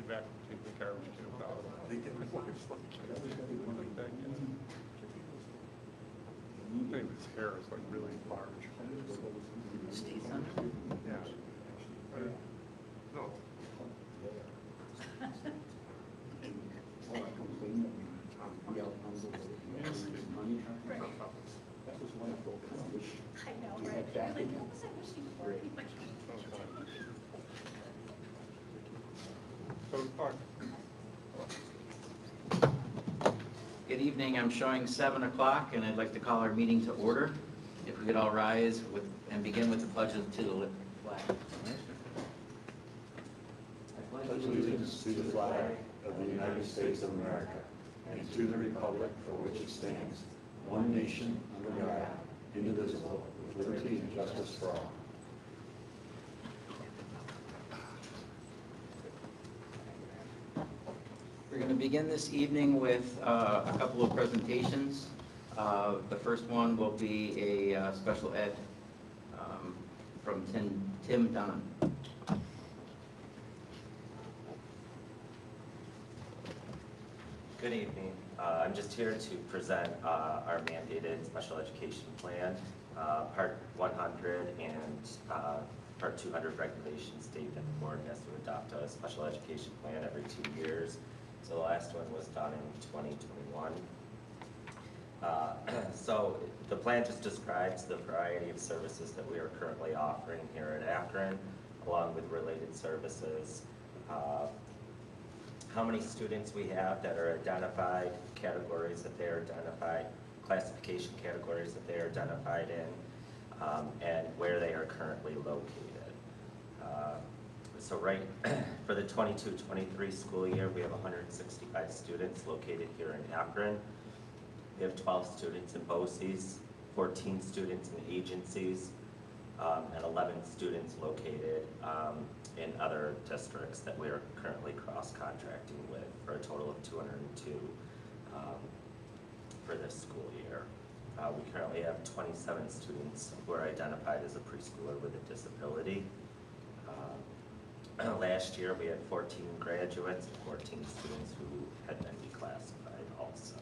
back and take the car with you. My wife's like, I think his hair is like really large. Steve's son? Yeah. No. I know, right? You're like, what was I wishing for? Good evening. I'm showing 7 o'clock, and I'd like to call our meeting to order. If we could all rise and begin with the pledge to the flag. I pledge allegiance to the flag of the United States of America and to the republic for which it stands, one nation, under God, indivisible, with liberty and justice for all. We're going to begin this evening with a couple of presentations. The first one will be a special ed from Tim Dunham. Good evening. I'm just here to present our mandated special education plan. Part 100 and Part 200 regulations state that the board has to adopt a special education plan every 2 years. So the last one was done in 2021. So the plan just describes the variety of services that we are currently offering here at Akron, along with related services. How many students we have that are identified, categories that they are identified, classification categories that they are identified in, and where they are currently located. So right for the 22-23 school year, we have 165 students located here in Akron. We have 12 students in BOCES, 14 students in agencies, and 11 students located in other districts that we are currently cross-contracting with, for a total of 202 for this school year. We currently have 27 students who are identified as a preschooler with a disability. Last year we had 14 graduates and 14 students who had been declassified also.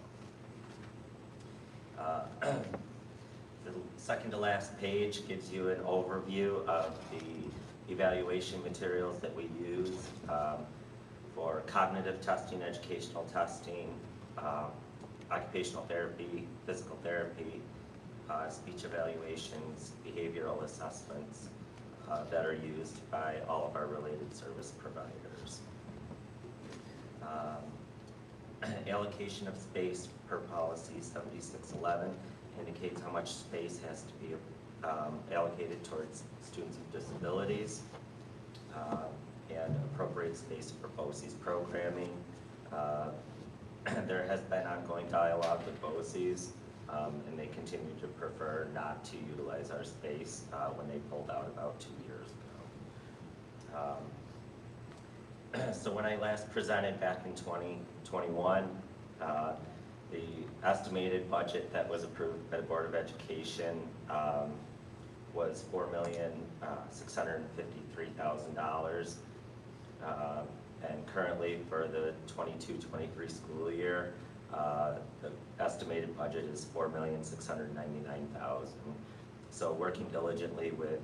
The second to last page gives you an overview of the evaluation materials that we use for cognitive testing, educational testing, occupational therapy, physical therapy, speech evaluations, behavioral assessments that are used by all of our related service providers. Allocation of space per policy 7611 indicates how much space has to be allocated towards students with disabilities, and appropriate space for BOCES programming. There has been ongoing dialogue with BOCES, and they continue to prefer not to utilize our space when they pulled out about 2 years ago. So when I last presented back in 2021, the estimated budget that was approved by the Board of Education was $4,653,000. And currently for the 22-23 school year, the estimated budget is $4,699,000. So working diligently with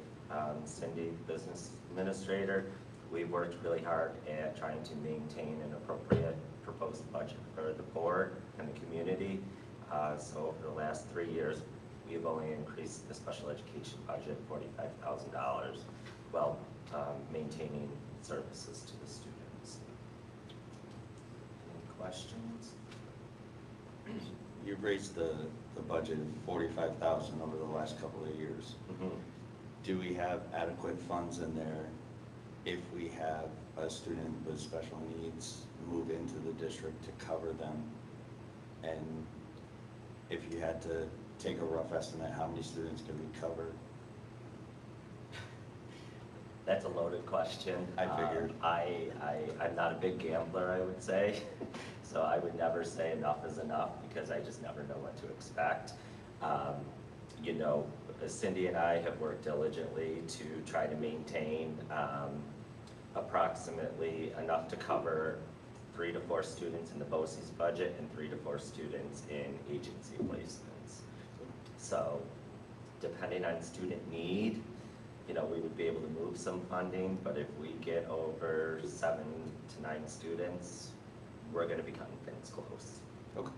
Cindy, the business administrator, we worked really hard at trying to maintain an appropriate proposed budget for the board and the community. So over the last 3 years, we have only increased the special education budget $45,000 while maintaining services to the students. Any questions? You've raised the budget $45,000 over the last couple of years. Mm-hmm. Do we have adequate funds in there if we have a student with special needs move into the district to cover them? And if you had to take a rough estimate, how many students can be covered? That's a loaded question. I figured. I'm not a big gambler, I would say. So I would never say enough is enough because I just never know what to expect. You know, Cindy and I have worked diligently to try to maintain approximately enough to cover 3 to 4 students in the BOCES budget and 3 to 4 students in agency placements. So depending on student need, you know, we would be able to move some funding, but if we get over 7 to 9 students, we're gonna be cutting things close. Okay,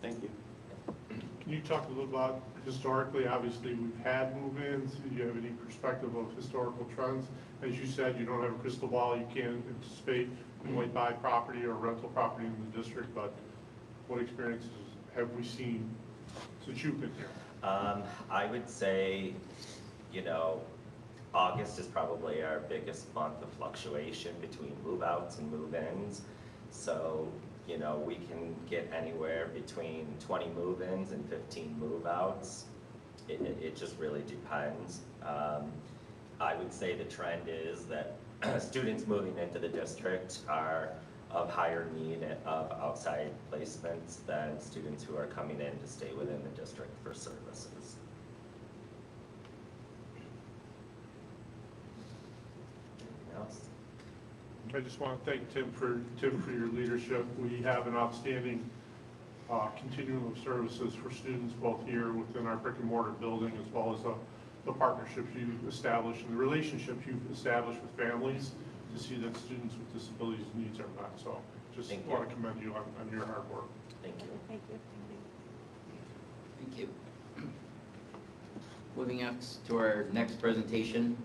thank you. Can you talk a little about historically, obviously, we've had move-ins, do you have any perspective of historical trends? As you said, you don't have a crystal ball, you can't anticipate you might buy property or rental property in the district, but what experiences have we seen since you've been here? I would say, you know, August is probably our biggest month of fluctuation between move-outs and move-ins. So, you know, we can get anywhere between 20 move-ins and 15 move-outs. It just really depends. I would say the trend is that students moving into the district are of higher need of outside placements than students who are coming in to stay within the district for services. Anything else? I just want to thank Tim for your leadership. We have an outstanding continuum of services for students both here within our brick and mortar building as well as the partnerships you've established and the relationships you've established with families to see that students with disabilities needs are met. So just Thank you. want to commend you on your hard work. Thank you. Thank you. Thank you. Moving up to our next presentation,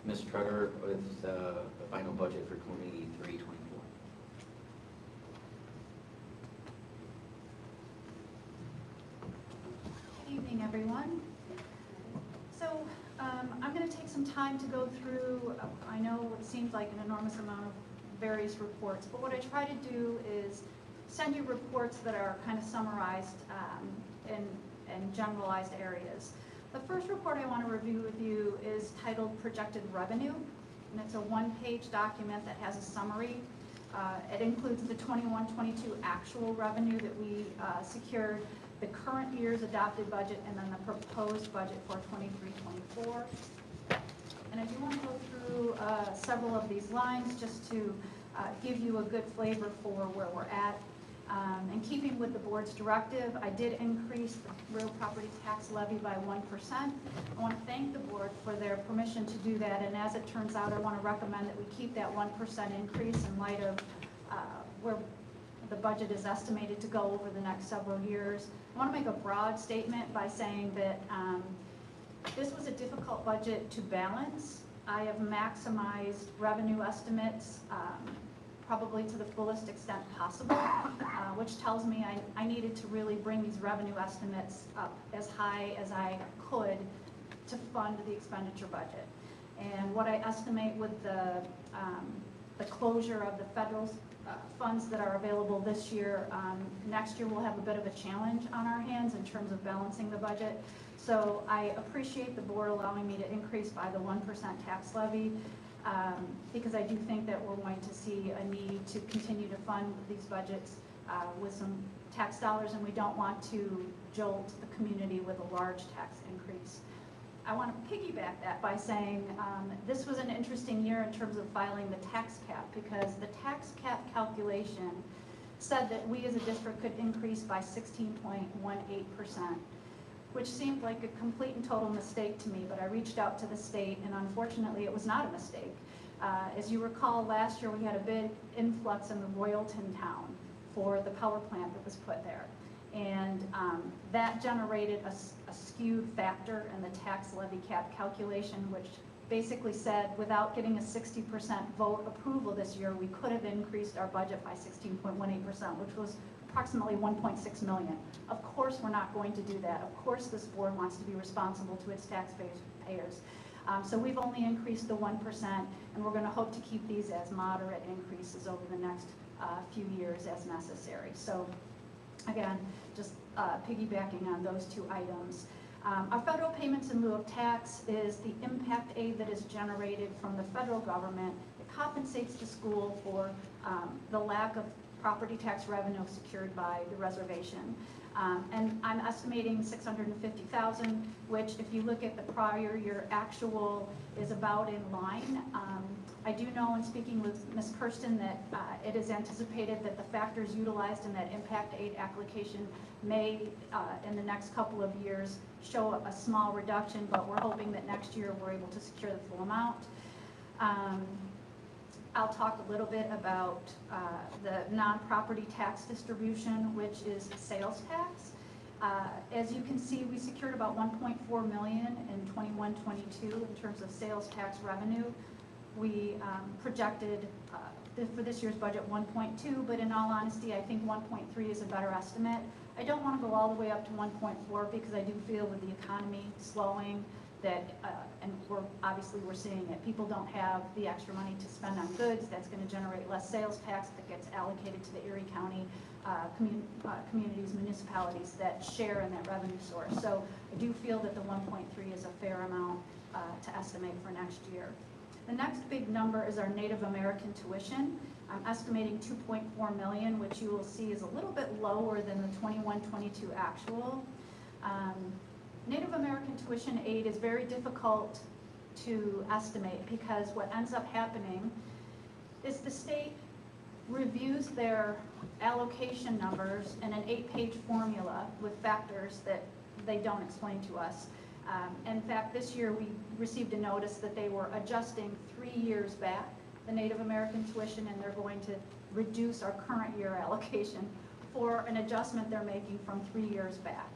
Ms. Trutter with the final budget for 23-24. Good evening, everyone. So I'm going to take some time to go through, I know it seems like an enormous amount of various reports, but what I try to do is send you reports that are kind of summarized in generalized areas. The first report I want to review with you is titled Projected Revenue, and it's a one-page document that has a summary. It includes the 21-22 actual revenue that we secured, the current year's adopted budget, and then the proposed budget for 23-24. And I do want to go through several of these lines just to give you a good flavor for where we're at. In keeping with the board's directive, I did increase the real property tax levy by 1%. I want to thank the board for their permission to do that, and as it turns out, I want to recommend that we keep that 1% increase in light of where the budget is estimated to go over the next several years. I want to make a broad statement by saying that this was a difficult budget to balance. I have maximized revenue estimates probably to the fullest extent possible, which tells me I needed to really bring these revenue estimates up as high as I could to fund the expenditure budget. And what I estimate with the closure of the federal funds that are available this year, next year we'll have a bit of a challenge on our hands in terms of balancing the budget. So I appreciate the board allowing me to increase by the 1% tax levy. Because I do think that we're going to see a need to continue to fund these budgets with some tax dollars, and we don't want to jolt the community with a large tax increase. I want to piggyback that by saying this was an interesting year in terms of filing the tax cap, because the tax cap calculation said that we as a district could increase by 16.18%. which seemed like a complete and total mistake to me, but I reached out to the state, and unfortunately it was not a mistake. As you recall, last year we had a big influx in the Royalton town for the power plant that was put there. And that generated a skewed factor in the tax levy cap calculation, which basically said without getting a 60% vote approval this year, we could have increased our budget by 16.18%, which was approximately 1.6 million. Of course, we're not going to do that. Of course, this board wants to be responsible to its taxpayers. So we've only increased the 1%, and we're going to hope to keep these as moderate increases over the next few years as necessary. So again, just piggybacking on those two items. Our federal payments in lieu of tax is the impact aid that is generated from the federal government. It compensates the school for the lack of property tax revenue secured by the reservation. And I'm estimating 650,000, which if you look at the prior year actual is about in line. I do know in speaking with Ms. Kirsten that it is anticipated that the factors utilized in that impact aid application may, in the next couple of years, show a small reduction, but we're hoping that next year we're able to secure the full amount. I'll talk a little bit about the non-property tax distribution, which is sales tax. As you can see, we secured about 1.4 million in 21-22 in terms of sales tax revenue. We projected for this year's budget 1.2, but in all honesty, I think 1.3 is a better estimate. I don't want to go all the way up to 1.4 because I do feel with the economy slowing that, and we're seeing it, people don't have the extra money to spend on goods. That's going to generate less sales tax that gets allocated to the Erie County communities, municipalities that share in that revenue source. So I do feel that the 1.3 is a fair amount to estimate for next year. The next big number is our Native American tuition. I'm estimating 2.4 million, which you will see is a little bit lower than the 21-22 actual. Native American tuition aid is very difficult to estimate because what ends up happening is the state reviews their allocation numbers in an 8-page formula with factors that they don't explain to us. In fact, this year we received a notice that they were adjusting 3 years back the Native American tuition, and they're going to reduce our current year allocation for an adjustment they're making from 3 years back.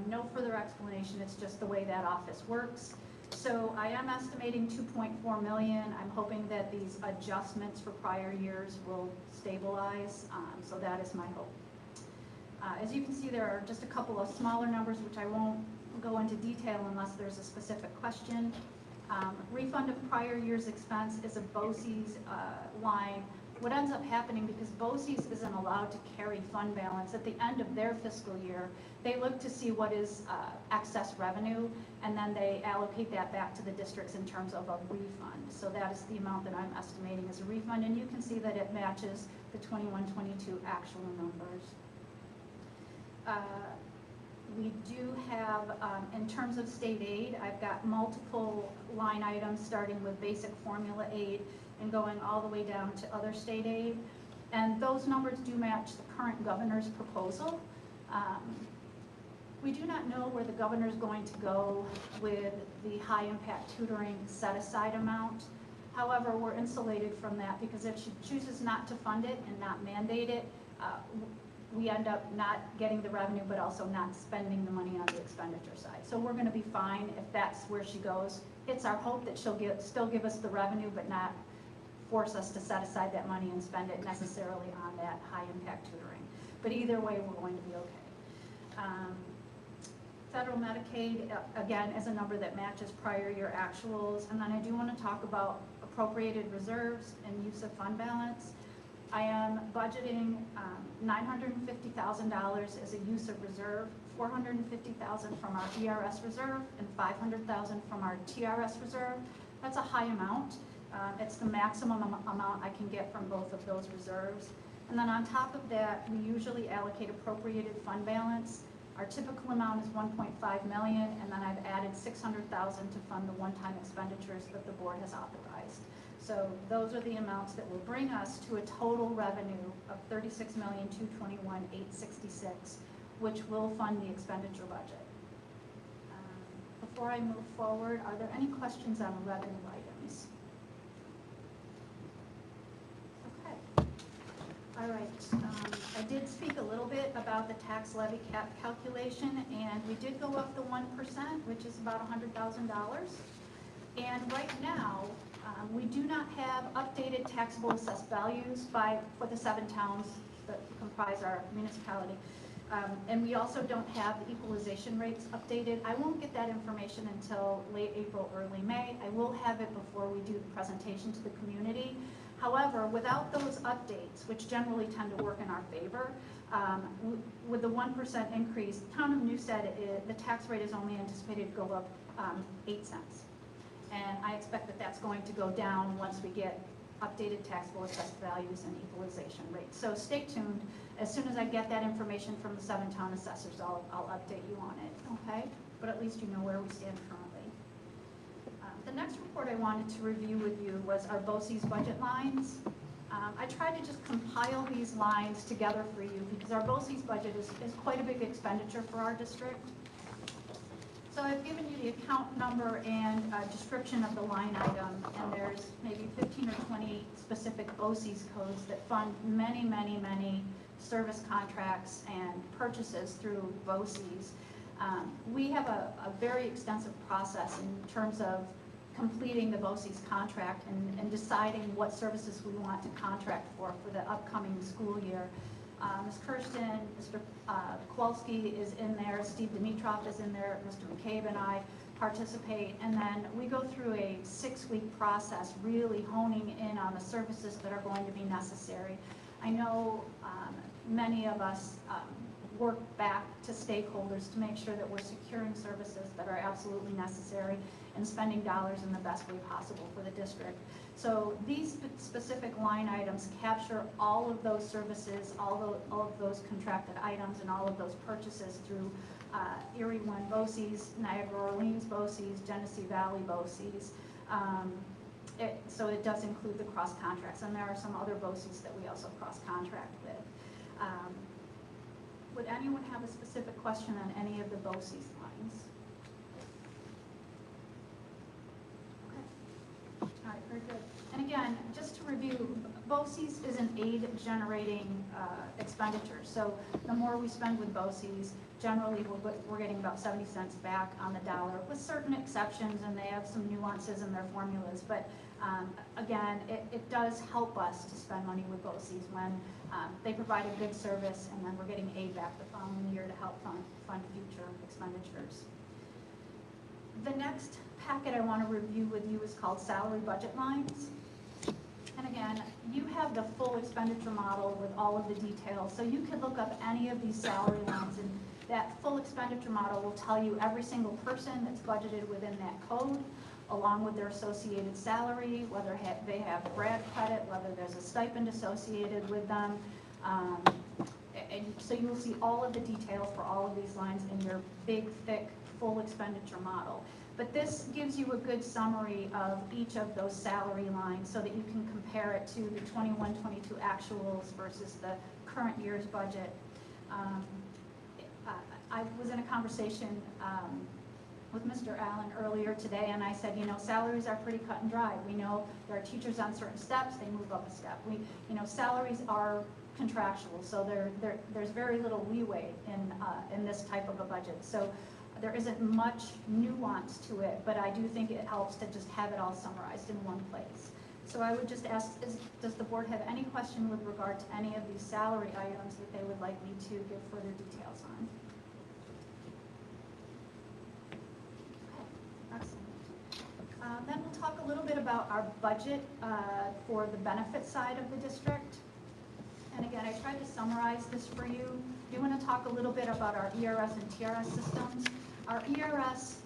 No further explanation, it's just the way that office works. So I am estimating 2.4 million. I'm hoping that these adjustments for prior years will stabilize, so that is my hope. As you can see, there are just a couple of smaller numbers which I won't go into detail unless there's a specific question. Refund of prior year's expense is a BOCES line. What ends up happening, because BOCES isn't allowed to carry fund balance at the end of their fiscal year, they look to see what is excess revenue, and then they allocate that back to the districts in terms of a refund. So that is the amount that I'm estimating as a refund, and you can see that it matches the 21-22 actual numbers. We do have, in terms of state aid, I've got multiple line items starting with basic formula aid and going all the way down to other state aid. And those numbers do match the current governor's proposal. We do not know where the governor is going to go with the high impact tutoring set aside amount. However, we're insulated from that because if she chooses not to fund it and not mandate it, we end up not getting the revenue, but also not spending the money on the expenditure side. So we're going to be fine if that's where she goes. It's our hope that she'll still give us the revenue, but not force us to set aside that money and spend it necessarily on that high impact tutoring. But either way, we're going to be okay. Federal Medicaid, again, is a number that matches prior year actuals. And then I do want to talk about appropriated reserves and use of fund balance. I am budgeting $950,000 as a use of reserve, $450,000 from our ERS reserve, and $500,000 from our TRS reserve. That's a high amount. It's the maximum amount I can get from both of those reserves. And then on top of that, we usually allocate appropriated fund balance. Our typical amount is 1.5 million, and then I've added 600,000 to fund the one-time expenditures that the board has authorized. So those are the amounts that will bring us to a total revenue of $36,221,866, which will fund the expenditure budget. Before I move forward, are there any questions on revenue items? Okay. All right. I did speak a little bit about the tax levy cap calculation, and we did go up the 1%, which is about $100,000. And right now, we do not have updated taxable assessed values for the 7 towns that comprise our municipality. And we also don't have the equalization rates updated. I won't get that information until late April, early May. I will have it before we do the presentation to the community. However, without those updates, which generally tend to work in our favor, with the 1% increase, the town of Newstead, the tax rate is only anticipated to go up 8 cents. And I expect that that's going to go down once we get updated taxable assessed values and equalization rates. So stay tuned. As soon as I get that information from the 7 town assessors, I'll update you on it, okay? But at least you know where we stand currently. The next report I wanted to review with you was our BOCES budget lines. I tried to just compile these lines together for you because our BOCES budget is quite a big expenditure for our district. So I've given you the account number and a description of the line item, and there's maybe 15 or 20 specific BOCES codes that fund many, many, many service contracts and purchases through BOCES. We have a very extensive process in terms of completing the BOCES contract and deciding what services we want to contract for the upcoming school year. Ms. Kirsten, Mr. Kowalski is in there, Steve Dimitrov is in there, Mr. McCabe and I participate, and then we go through a 6-week process really honing in on the services that are going to be necessary. I know many of us work back to stakeholders to make sure that we're securing services that are absolutely necessary and spending dollars in the best way possible for the district. So these specific line items capture all of those services, all of those contracted items, and all of those purchases through Erie One BOCES, Niagara Orleans BOCES, Genesee Valley BOCES. So it does include the cross contracts, and there are some other BOCES that we also cross contract with. Would anyone have a specific question on any of the BOCES lines? Okay. All right, very good. And again, just to review, BOCES is an aid-generating expenditure. So the more we spend with BOCES, generally we're getting about 70 cents back on the dollar, with certain exceptions, and they have some nuances in their formulas. But again, it does help us to spend money with BOCES when they provide a good service, and then we're getting aid back the following year to help fund future expenditures. The next packet I want to review with you is called salary budget lines. And again, you have the full expenditure model with all of the details, so you could look up any of these salary lines, and that full expenditure model will tell you every single person that's budgeted within that code, along with their associated salary, whether they have grad credit, whether there's a stipend associated with them. And so you will see all of the details for all of these lines in your big, thick, full expenditure model. But this gives you a good summary of each of those salary lines so that you can compare it to the 21-22 actuals versus the current year's budget. I was in a conversation with Mr. Allen earlier today, and I said, you know, salaries are pretty cut and dry. We know there are teachers on certain steps, they move up a step. Salaries are contractual, so there's very little leeway in this type of a budget. So there isn't much nuance to it, but I do think it helps to just have it all summarized in one place. So I would just ask, does the board have any question with regard to any of these salary items that they would like me to give further details on? Okay, excellent. Then we'll talk a little bit about our budget for the benefit side of the district. And again, I tried to summarize this for you. I do want to talk a little bit about our ERS and TRS systems. Our ERS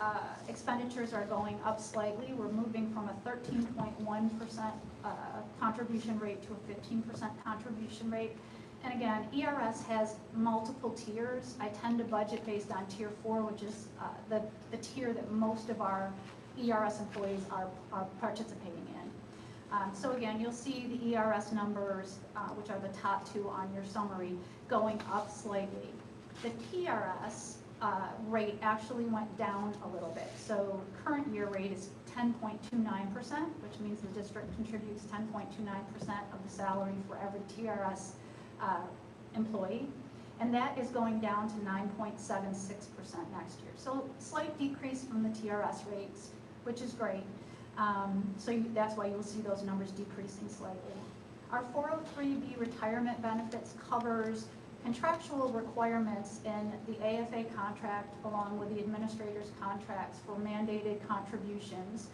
expenditures are going up slightly. We're moving from a 13.1% contribution rate to a 15% contribution rate. And again, ERS has multiple tiers. I tend to budget based on tier 4, which is the tier that most of our ERS employees are participating in. So again, you'll see the ERS numbers, which are the top 2 on your summary, going up slightly. The TRS rate actually went down a little bit. So current year rate is 10.29%, which means the district contributes 10.29% of the salary for every TRS employee. And that is going down to 9.76% next year. So slight decrease from the TRS rates, which is great. That's why you'll see those numbers decreasing slightly. Our 403B retirement benefits covers contractual requirements in the AFA contract along with the administrator's contracts for mandated contributions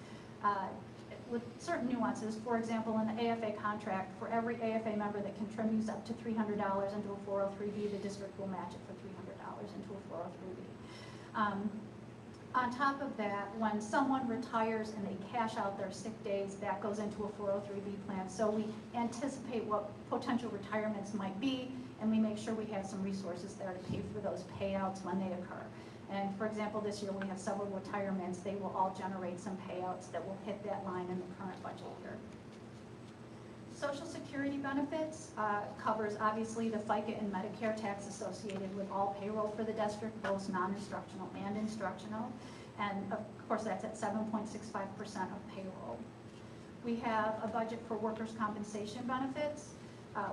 with certain nuances. For example, in the AFA contract, for every AFA member that contributes up to $300 into a 403B, the district will match it for $300 into a 403B. On top of that, when someone retires and they cash out their sick days, that goes into a 403B plan. So we anticipate what potential retirements might be, and we make sure we have some resources there to pay for those payouts when they occur. And for example, this year we have several retirements. They will all generate some payouts that will hit that line in the current budget year. Social Security benefits covers obviously the FICA and Medicare tax associated with all payroll for the district, both non-instructional and instructional. And of course, that's at 7.65% of payroll. We have a budget for workers' compensation benefits,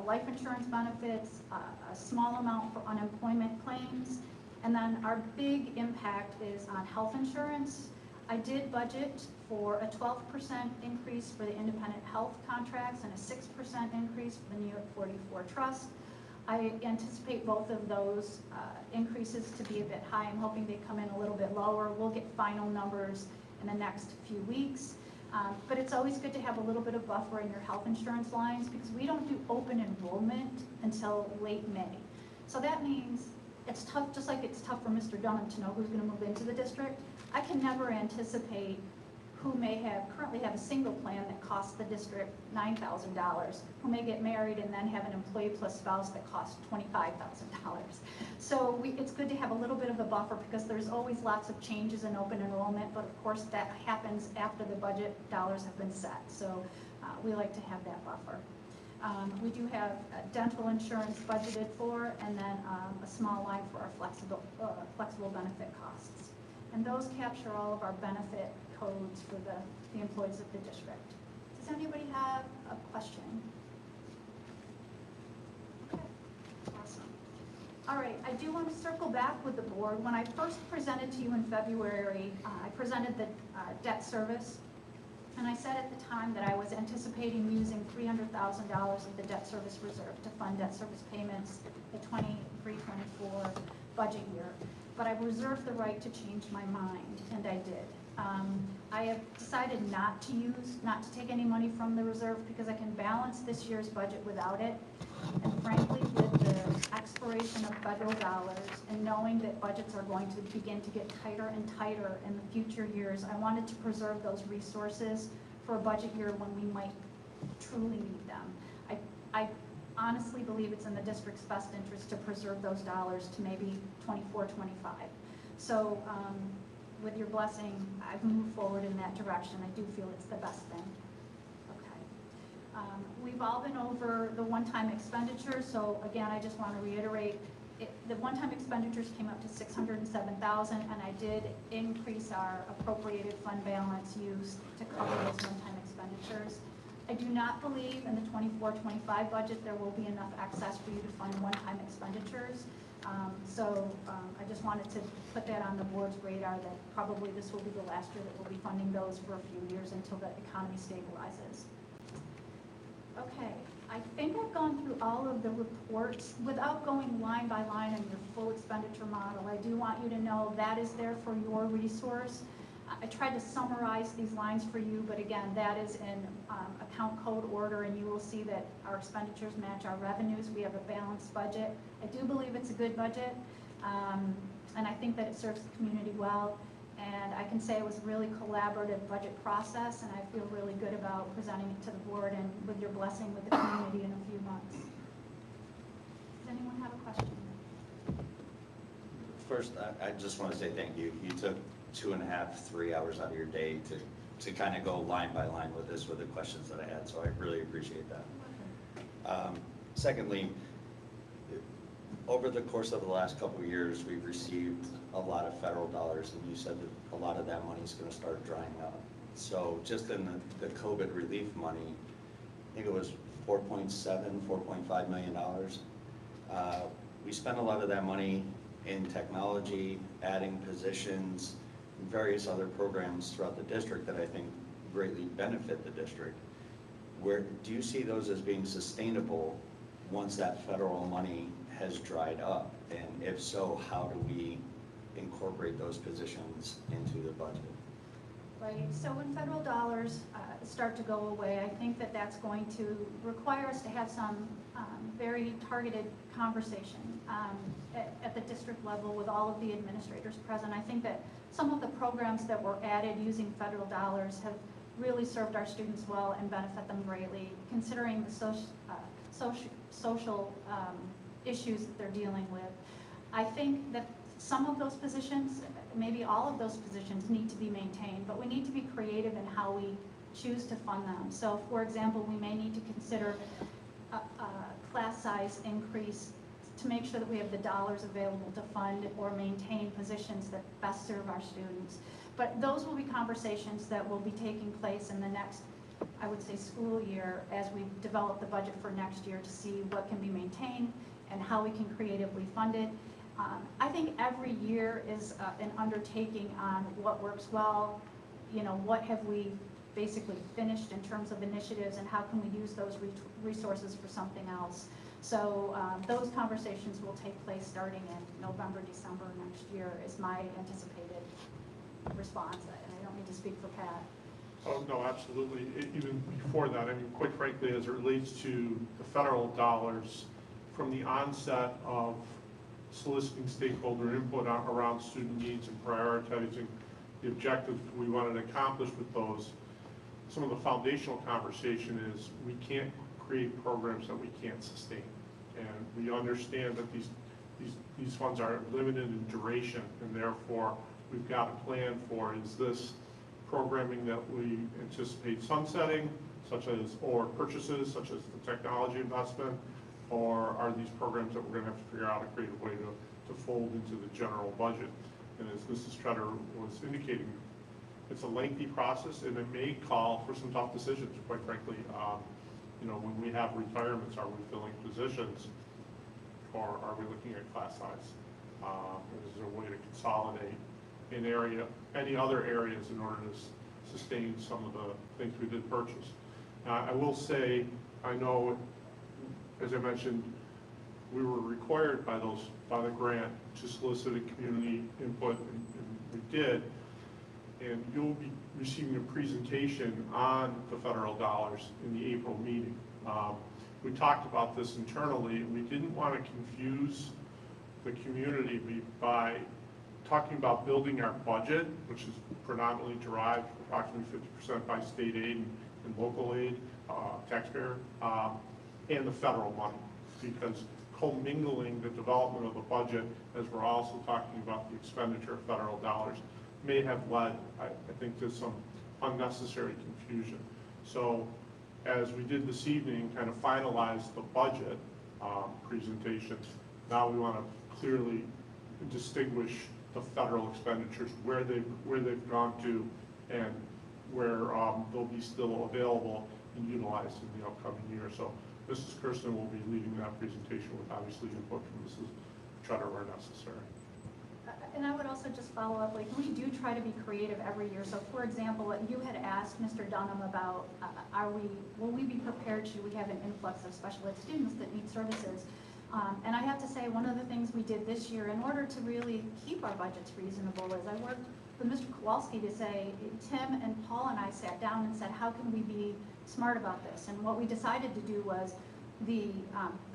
life insurance benefits, a small amount for unemployment claims, and then our big impact is on health insurance. I did budget for a 12% increase for the independent health contracts and a 6% increase for the New York 44 Trust. I anticipate both of those increases to be a bit high. I'm hoping they come in a little bit lower. We'll get final numbers in the next few weeks. But it's always good to have a little bit of buffer in your health insurance lines because we don't do open enrollment until late May. So that means it's tough, just like it's tough for Mr. Dunham to know who's going to move into the district. I can never anticipate who may currently have a single plan that costs the district $9,000, who may get married and then have an employee plus spouse that costs $25,000. So it's good to have a little bit of a buffer because there's always lots of changes in open enrollment, but of course that happens after the budget dollars have been set. So we like to have that buffer. We do have dental insurance budgeted for, and then a small line for our flexible benefit costs. And those capture all of our benefit codes for the employees of the district. Does anybody have a question? Okay, awesome. All right, I do want to circle back with the board. When I first presented to you in February, I presented the debt service. And I said at the time that I was anticipating using $300,000 of the debt service reserve to fund debt service payments the 23-24 budget year. But I reserved the right to change my mind, and I did. I have decided not to take any money from the reserve because I can balance this year's budget without it. And frankly, with the expiration of federal dollars and knowing that budgets are going to begin to get tighter and tighter in the future years, I wanted to preserve those resources for a budget year when we might truly need them. I honestly believe it's in the district's best interest to preserve those dollars to maybe 24, 25. So with your blessing, I've moved forward in that direction. I do feel it's the best thing. We've all been over the one-time expenditures, so again, I just want to reiterate, the one-time expenditures came up to $607,000, and I did increase our appropriated fund balance used to cover those one-time expenditures. I do not believe in the 24-25 budget there will be enough excess for you to fund one-time expenditures. I just wanted to put that on the board's radar that probably this will be the last year that we'll be funding those for a few years until the economy stabilizes. Okay, I think I've gone through all of the reports without going line by line on your full expenditure model. I do want you to know that is there for your resource. I tried to summarize these lines for you, but again, that is in account code order, and you will see that our expenditures match our revenues. We have a balanced budget. I do believe it's a good budget, and I think that it serves the community well. And I can say it was a really collaborative budget process, and I feel really good about presenting it to the board and with your blessing with the community in a few months. Does anyone have a question? First, I just want to say thank you. You took 2.5, 3 hours out of your day to kind of go line by line with this, with the questions that I had, so I really appreciate that. Secondly, over the course of the last couple of years, we've received a lot of federal dollars, and you said that a lot of that money is going to start drying up. So just in the COVID relief money, I think it was $4.5 million. We spent a lot of that money in technology, adding positions, and various other programs throughout the district that I think greatly benefit the district. Where do you see those as being sustainable once that federal money has dried up? And if so, how do we incorporate those positions into the budget? right? So when federal dollars start to go away, I think that that's going to require us to have some very targeted conversation at the district level with all of the administrators present. I think that some of the programs that were added using federal dollars have really served our students well and benefit them greatly, considering the social issues that they're dealing with. I think that some of those positions, maybe all of those positions, need to be maintained, but we need to be creative in how we choose to fund them. So, for example, we may need to consider a class size increase to make sure that we have the dollars available to fund or maintain positions that best serve our students. But those will be conversations that will be taking place in the next, I would say, school year as we develop the budget for next year to see what can be maintained and how we can creatively fund it. I think every year is an undertaking on what works well, you know, what have we basically finished in terms of initiatives and how can we use those resources for something else. So those conversations will take place starting in November, December next year is my anticipated response. And I don't need to speak for Pat. Oh, no, absolutely. Even before that, I mean, quite frankly, as it relates to the federal dollars, from the onset of soliciting stakeholder input around student needs and prioritizing the objectives we wanted to accomplish with those, some of the foundational conversation is we can't create programs that we can't sustain. And we understand that these funds are limited in duration, and therefore we've got a plan for, is this programming that we anticipate sunsetting, such as, or purchases, such as the technology investment, or are these programs that we're going to have to figure out a creative way to fold into the general budget? And as Mrs. Treader was indicating, it's a lengthy process, and it may call for some tough decisions, quite frankly. You know, when we have retirements, are we filling positions, or are we looking at class size? Is there a way to consolidate any other areas in order to sustain some of the things we did purchase? I will say, I know, as I mentioned, we were required by the grant to solicit a community input, and we did. And you'll be receiving a presentation on the federal dollars in the April meeting. We talked about this internally, and we didn't want to confuse the community by talking about building our budget, which is predominantly derived approximately 50% by state aid and local aid, taxpayer, and the federal money, because commingling the development of the budget as we're also talking about the expenditure of federal dollars may have led, I think, to some unnecessary confusion. So as we did this evening, kind of finalize the budget presentation, now we want to clearly distinguish the federal expenditures, where they've gone to, and where they'll be still available and utilized in the upcoming year. So Mrs. Kirsten will be leading that presentation with obviously input from Mrs. Treader where necessary. And I would also just follow up, like, we do try to be creative every year. So for example, you had asked Mr. Dunham about, will we be prepared should we have an influx of special ed students that need services? And I have to say, one of the things we did this year in order to really keep our budgets reasonable is I worked with Mr. Kowalski to say, Tim and Paul and I sat down and said, how can we be smart about this? And what we decided to do was the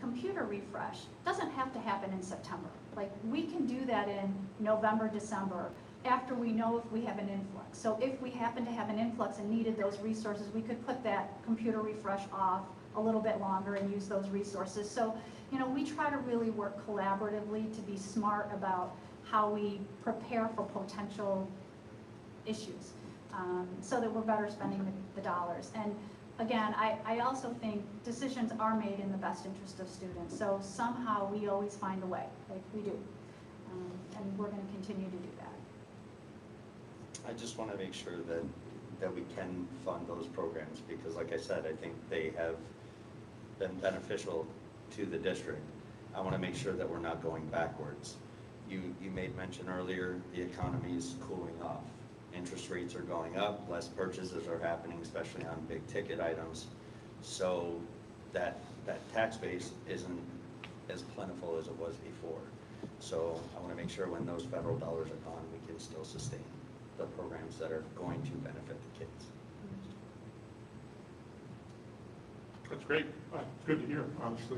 computer refresh doesn't have to happen in September. Like, we can do that in November, December, after we know if we have an influx. So if we happen to have an influx and needed those resources, we could put that computer refresh off a little bit longer and use those resources. So, you know, we try to really work collaboratively to be smart about how we prepare for potential issues, so that we're better spending the dollars. And again, I also think decisions are made in the best interest of students. So somehow we always find a way, like we do. And we're going to continue to do that. I just want to make sure that we can fund those programs, because like I said, I think they have been beneficial to the district. I want to make sure that we're not going backwards. You made mention earlier, the economy is cooling off. Interest rates are going up, less purchases are happening, especially on big ticket items. So that tax base isn't as plentiful as it was before. So I want to make sure when those federal dollars are gone, we can still sustain. the programs that are going to benefit the kids. That's great. It's good to hear, honestly,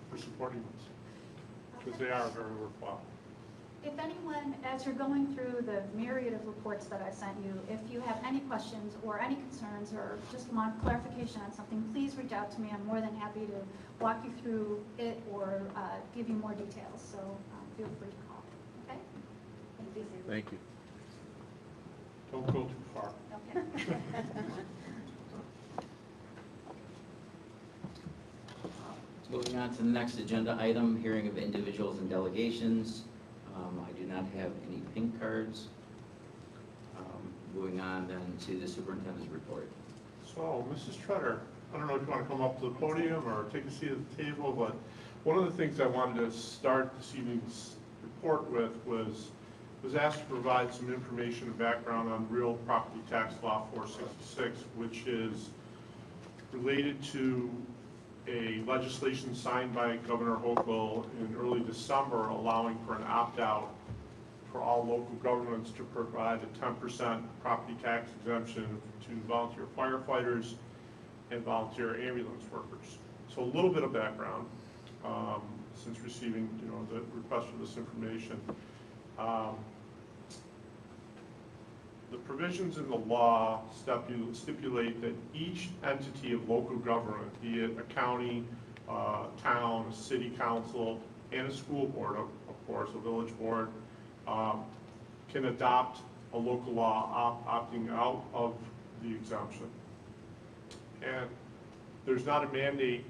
for supporting this, because they are very worthwhile. If anyone, as you're going through the myriad of reports that I sent you, if you have any questions or any concerns or just want clarification on something, please reach out to me. I'm more than happy to walk you through it or give you more details. So feel free to call. Okay? Thank you. Thank you. Don't go too far. Okay. Moving on to the next agenda item, hearing of individuals and delegations. I do not have any pink cards. Moving on then to the superintendent's report. So, Mrs. Treader, I don't know if you want to come up to the podium or take a seat at the table, but one of the things I wanted to start this evening's report with was asked to provide some information and background on real property tax law 466, which is related to a legislation signed by Governor Hochul in early December allowing for an opt-out for all local governments to provide a 10% property tax exemption to volunteer firefighters and volunteer ambulance workers. So a little bit of background since receiving the request for this information. The provisions in the law stipulate that each entity of local government, be it a county, town, a city council, and a school board, of course, a village board, can adopt a local law opting out of the exemption. And there's not a mandate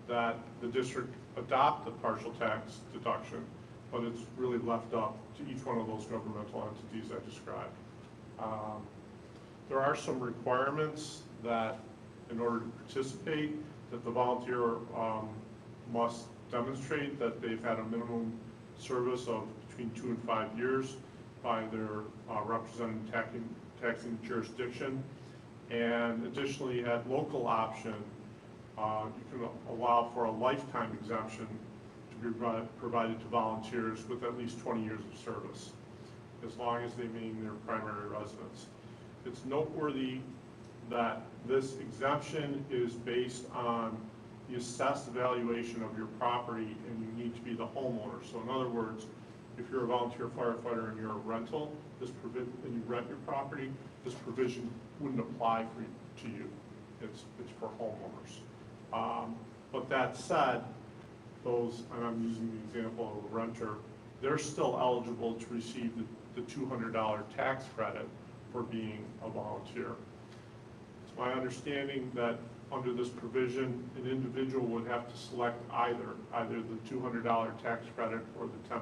that the district adopt the partial tax deduction, but it's really left up to each one of those governmental entities I described. There are some requirements that in order to participate, that the volunteer must demonstrate that they've had a minimum service of between 2 and 5 years by their representing taxing jurisdiction. And additionally, at local option, you can allow for a lifetime exemption to be provided to volunteers with at least 20 years of service, as long as they maintain their primary residence. It's noteworthy that this exemption is based on the assessed valuation of your property, and you need to be the homeowner. So in other words, if you're a volunteer firefighter and you're a rental, and you rent your property, this provision wouldn't apply to you. It's for homeowners. But that said, those, and I'm using the example of a renter, they're still eligible to receive the $200 tax credit for being a volunteer. It's my understanding that under this provision, an individual would have to select either the $200 tax credit or the 10%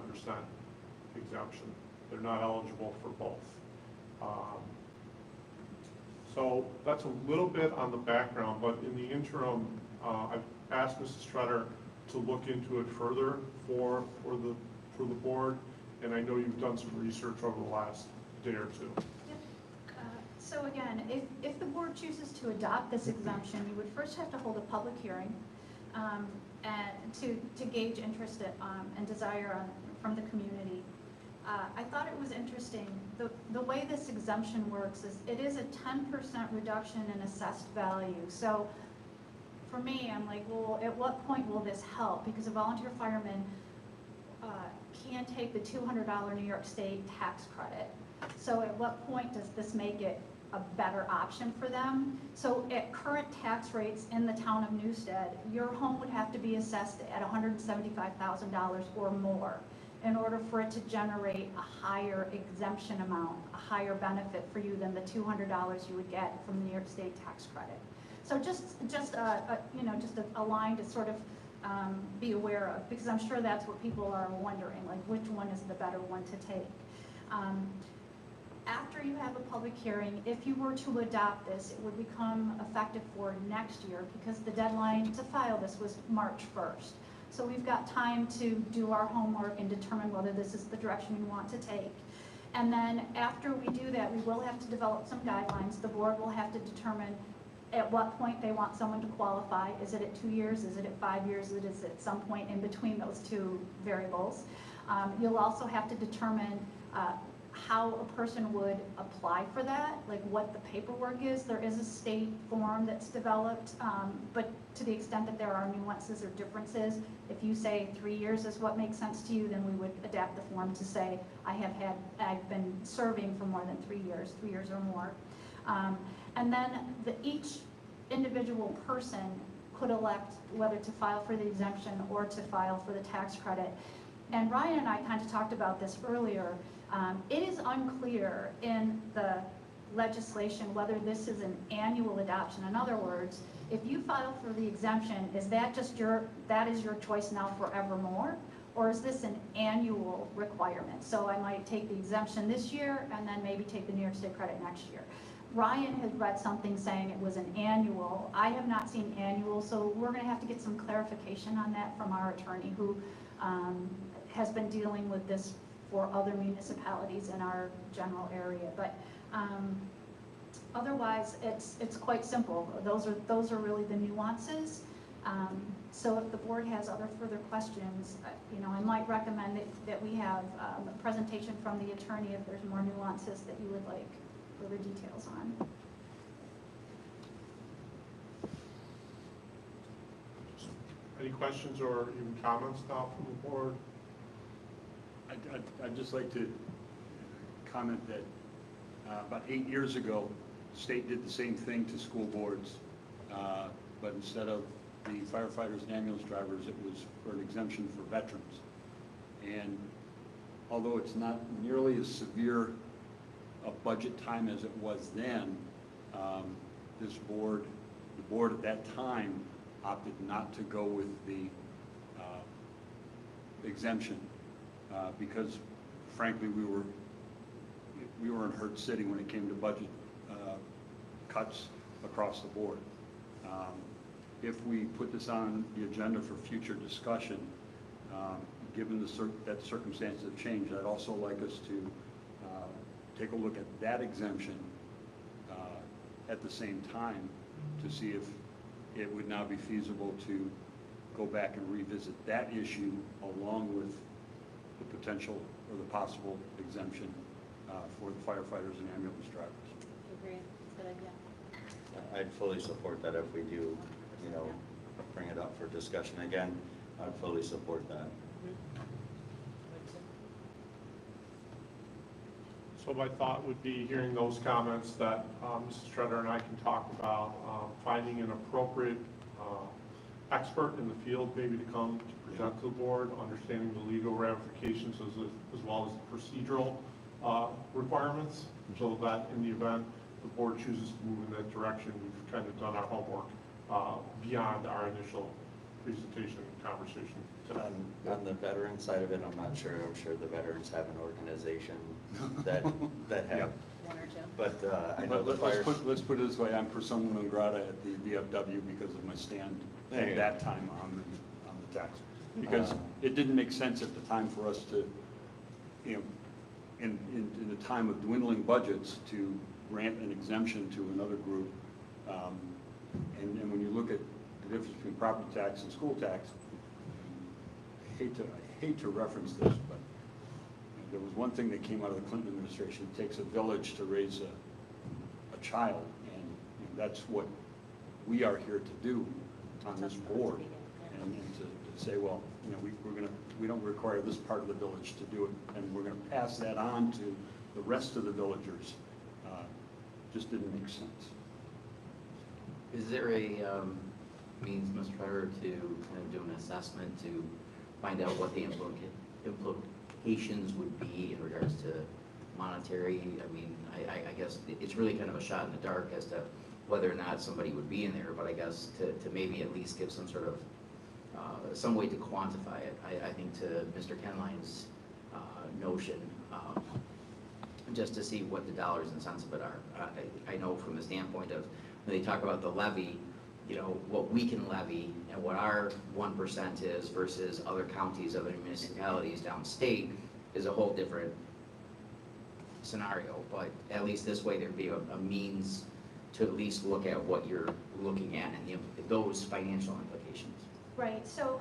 exemption. They're not eligible for both. So that's a little bit on the background, but in the interim, I've asked Mrs. Shredder to look into it further for the board, and I know you've done some research over the last day or two. Yep. So again, if the board chooses to adopt this exemption, you would first have to hold a public hearing and to gauge interest and desire from the community. I thought it was interesting, the way this exemption works is it is a 10% reduction in assessed value. So for me, I'm like, well, at what point will this help? Because a volunteer fireman can take the $200 New York State tax credit. So at what point does this make it a better option for them? So at current tax rates in the town of Newstead, your home would have to be assessed at $175,000 or more in order for it to generate a higher exemption amount, a higher benefit for you than the $200 you would get from the New York State tax credit. So just a line to sort of be aware of, because I'm sure that's what people are wondering, like which one is the better one to take. After you have a public hearing, if you were to adopt this, it would become effective for next year, because the deadline to file this was March 1st. So we've got time to do our homework and determine whether this is the direction we want to take. And then after we do that, we will have to develop some guidelines. The board will have to determine at what point they want someone to qualify. Is it at 2 years? Is it at 5 years? Is it at some point in between those two variables? You'll also have to determine how a person would apply for that, like what the paperwork is. There is a state form that's developed, but to the extent that there are nuances or differences, if you say 3 years is what makes sense to you, then we would adapt the form to say, I've been serving for more than 3 years, 3 years or more. And then each individual person could elect whether to file for the exemption or to file for the tax credit. And Ryan and I kind of talked about this earlier. It is unclear in the legislation whether this is an annual adoption. In other words, if you file for the exemption, is that just that is your choice now forevermore? Or is this an annual requirement? So I might take the exemption this year and then maybe take the New York State credit next year. Ryan had read something saying it was an annual. I have not seen annual, so we're going to have to get some clarification on that from our attorney who has been dealing with this for other municipalities in our general area. But otherwise, it's quite simple. Those are really the nuances. So if the board has other further questions, I might recommend that we have a presentation from the attorney if there's more nuances that you would like further details on. Any questions or even comments now from the board? I'd just like to comment that about 8 years ago, the state did the same thing to school boards, but instead of the firefighters and ambulance drivers, it was for an exemption for veterans. And although it's not nearly as severe a budget time as it was then, the board at that time opted not to go with the exemption because frankly we were in hurt city when it came to budget cuts across the board. If we put this on the agenda for future discussion, given that circumstances have changed, I'd also like us to take a look at that exemption at the same time to see if it would now be feasible to go back and revisit that issue along with the potential or the possible exemption for the firefighters and ambulance drivers. I agree. It's a good idea. I'd fully support that if we do, bring it up for discussion again. I'd fully support that. So my thought would be hearing those comments that Mrs. Shredder and I can talk about, finding an appropriate expert in the field maybe to come to present to the board, understanding the legal ramifications as well as the procedural requirements, so that in the event the board chooses to move in that direction, we've kind of done our homework beyond our initial presentation and conversation today. On the veteran side of it, I'm not sure. I'm sure the veterans have an organization that have. One or two. But I know the fire. Let's put it this way: I'm persona non grata at the VFW because of my stand at that time on the tax. Because it didn't make sense at the time for us to, in the time of dwindling budgets, to grant an exemption to another group. And when you look at the difference between property tax and school tax, I hate to reference this, but there was one thing that came out of the Clinton administration: it takes a village to raise a child, and that's what we are here to do on this board, and to say, well, we don't require this part of the village to do it, and we're going to pass that on to the rest of the villagers. Just didn't make sense. Is there a means, Mr. Treasurer, to kind of do an assessment to find out what the implications would be in regards to monetary? I mean, I guess it's really kind of a shot in the dark as to whether or not somebody would be in there, but I guess to maybe at least give some sort of, some way to quantify it. I think to Mr. Kenline's notion, just to see what the dollars and cents of it are. I know from the standpoint of, when they talk about the levy, what we can levy and what our 1% is versus other counties, other municipalities downstate is a whole different scenario. But at least this way there'd be a means to at least look at what you're looking at and those financial implications. Right, so,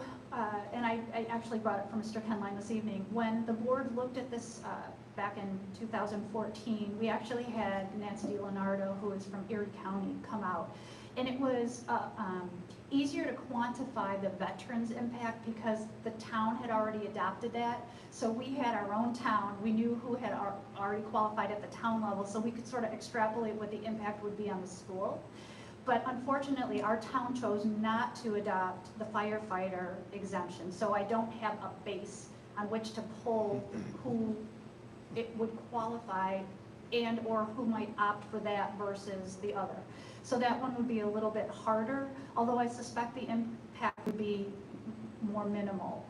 and I actually brought it from Mr. Kenline this evening. When the board looked at this back in 2014, we actually had Nancy DiLeonardo, who is from Erie County, come out. And it was easier to quantify the veterans' impact because the town had already adopted that. So we had our own town. We knew who had already qualified at the town level, so we could sort of extrapolate what the impact would be on the school. But unfortunately, our town chose not to adopt the firefighter exemption. So I don't have a base on which to pull who it would qualify and or who might opt for that versus the other. So that one would be a little bit harder, although I suspect the impact would be more minimal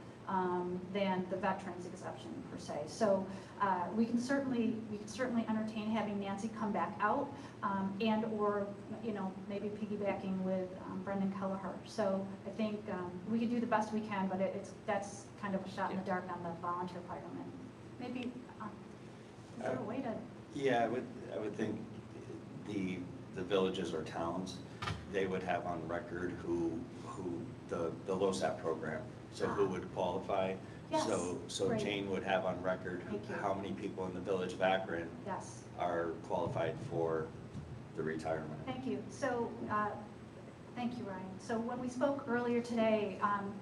than the veterans exception per se. So we can certainly entertain having Nancy come back out and or maybe piggybacking with Brendan Kelleher. So I think we could do the best we can, but that's kind of a shot in the dark on the volunteer firemen. Maybe is there a way to? Yeah, I would think the villages or towns, they would have on record who the LoSAP program, so who would qualify. Yes, So great. Jane would have on record Thank you. how many people in the village of Akron Yes. are qualified for the retirement. Thank you. So, thank you, Ryan. So when we spoke earlier today,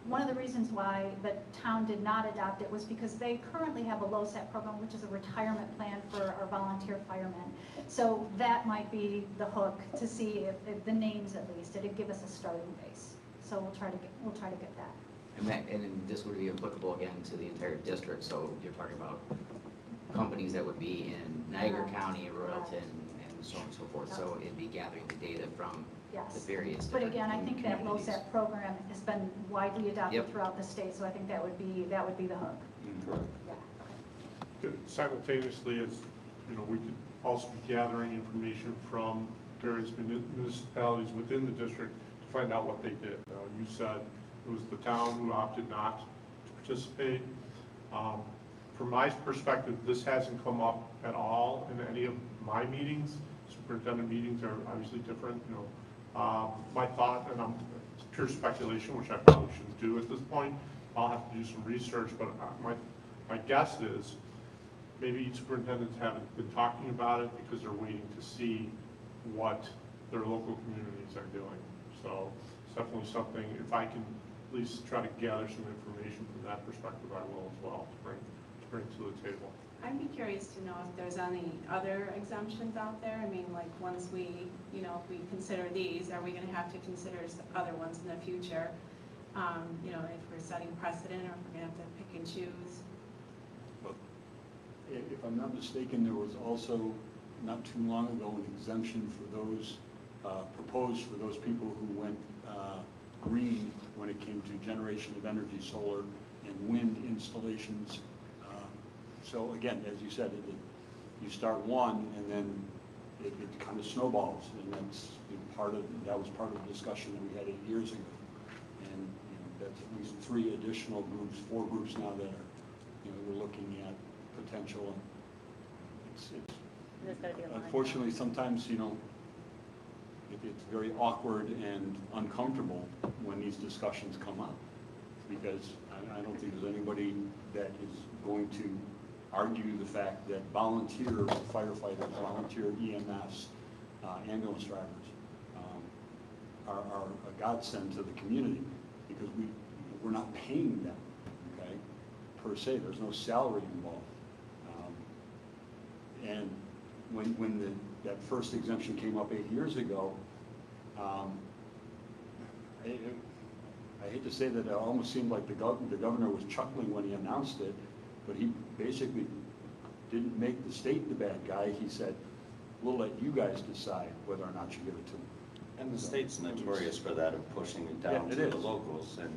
one of the reasons why the town did not adopt it was because they currently have a LoSAP program, which is a retirement plan for our volunteer firemen. So that might be the hook to see if the names at least, it'd give us a starting base. So we'll try to get that. And then this would be applicable again to the entire district, so you're talking about companies that would be in Niagara County, Royalton, and so on and so forth. So it'd be gathering the data from the Yes. various But different again, I think that communities. LoSAP program has been widely adopted Yep. throughout the state, so I think that would be the hook. Correct. Yeah. Good. Simultaneously, as we could also be gathering information from various municipalities within the district to find out what they did. You said it was the town who opted not to participate. From my perspective, this hasn't come up at all in any of my meetings. Superintendent meetings are obviously different. My thought, and it's pure speculation, which I probably shouldn't do at this point. I'll have to do some research, but my guess is maybe superintendents haven't been talking about it because they're waiting to see what their local communities are doing. So it's definitely something, if I can at least try to gather some information from that perspective, I will as well to bring to the table. I'd be curious to know if there's any other exemptions out there. I mean, like once we, if we consider these, are we going to have to consider other ones in the future? If we're setting precedent or if we're going to have to pick and choose. If I'm not mistaken, there was also, not too long ago, an exemption for those, proposed for those people who went green when it came to generation of energy, solar and wind installations. So again, as you said, you start one and then it kind of snowballs, and that's that was part of the discussion that we had 8 years ago. And that's at least 3 additional groups, 4 groups now that are, we're looking at potential. There's gotta be a line. Unfortunately, sometimes, it's very awkward and uncomfortable when these discussions come up, because I don't think there's anybody that is going to argue the fact that volunteer firefighters, volunteer EMS, ambulance drivers are a godsend to the community, because we're not paying them, okay, per se. There's no salary involved. And when that first exemption came up 8 years ago, I hate to say that it almost seemed like the governor was chuckling when he announced it, but he basically didn't make the state the bad guy. He said, we'll let you guys decide whether or not you give it to them. And the state's notorious for that, of pushing it down to the locals and